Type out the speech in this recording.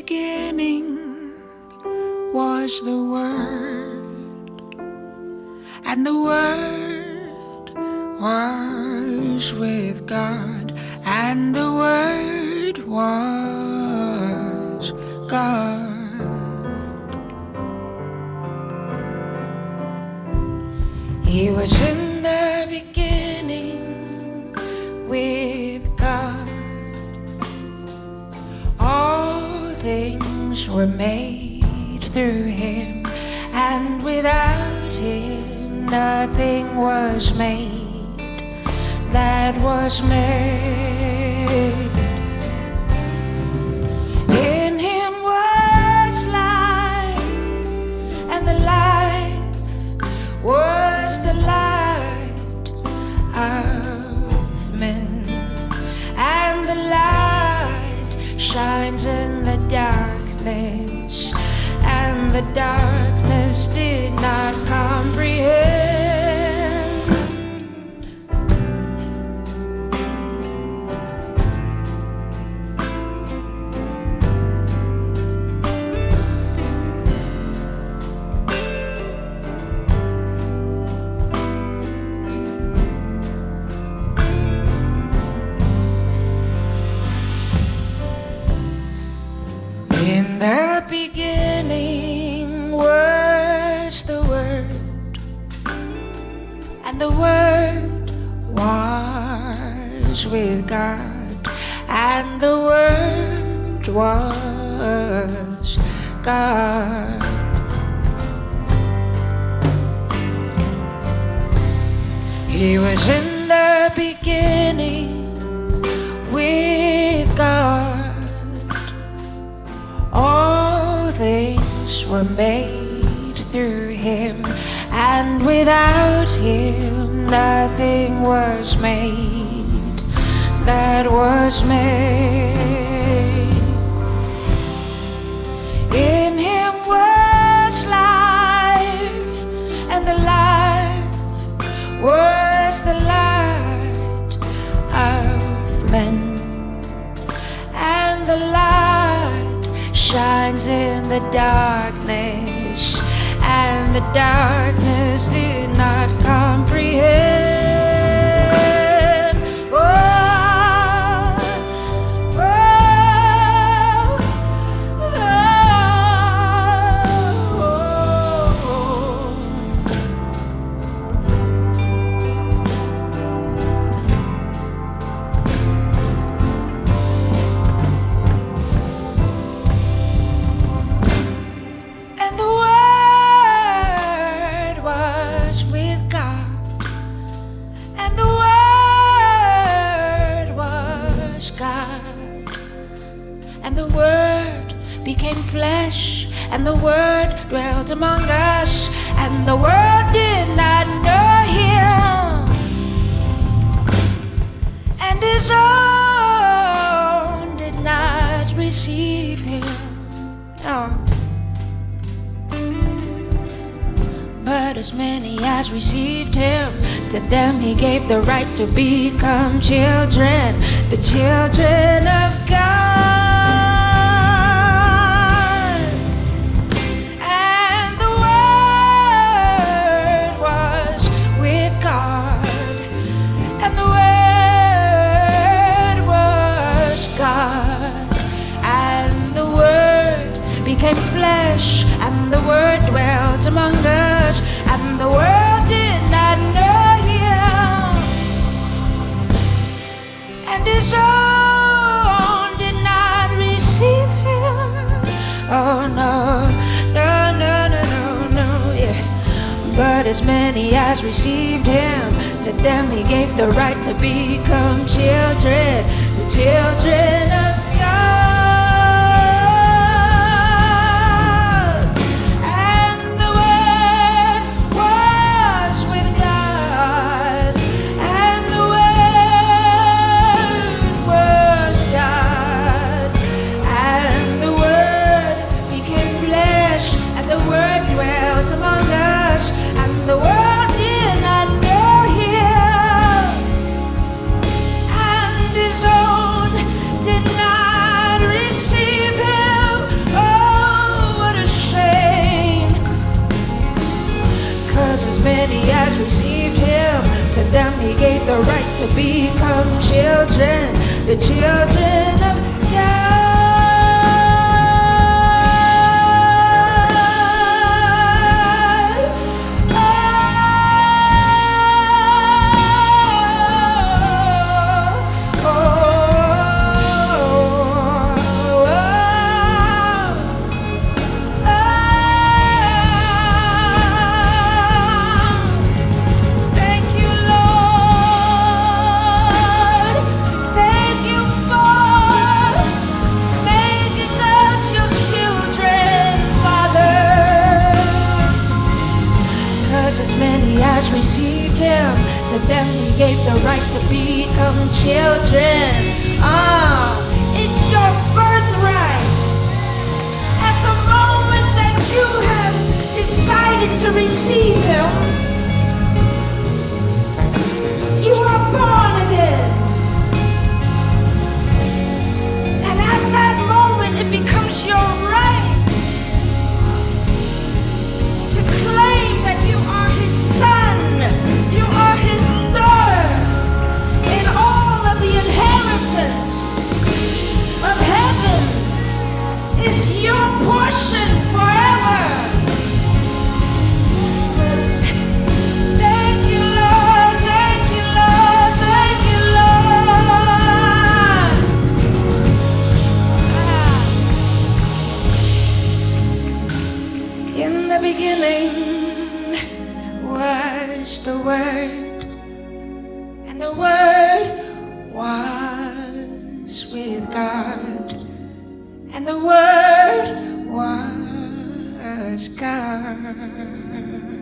beginning was the Word, and the Word was with God, and the Word was God. He was in the beginning with God. All things were made through Him, and without Him nothing was made that was made. In Him was life, and the life was the light of men, and the light shines in the darkness, and the darkness did not comprehend. In the beginning was the Word, and the Word was with God, and the Word was God. He was in the beginning with God. All things were made through Him, and without Him nothing was made that was made. In Him was life, and the life was the light of men, and the light shines in the darkness, and the darkness did not comprehend. Oh, oh, and the Word became flesh, and the Word dwelt among us, and the world did not know Him, and His own did not receive Him. Oh. But as many as received Him, to them He gave the right to become children, the children of God. And the Word was with God, and the Word was God, and the Word became flesh, and the Word dwelt among us, and the world did not know Him, and His own did not receive Him. Oh no, no, no, no, no, no, yeah. But as many as received Him, to them He gave the right to become children, the children of God. The world did not know Him, and His own did not them he gave the right to become children, the children of God. As many as received him, to them he gave the right to become children. It's your birthright. At the moment that you have decided to receive him, you are born again. And at that moment it becomes your right to claim that you are his son, you are his daughter, and all of the inheritance of heaven is your portion forever. Thank you, Lord, thank you, Lord, thank you, Lord. In the beginning was the Word, and the Word was with God, and the Word was God.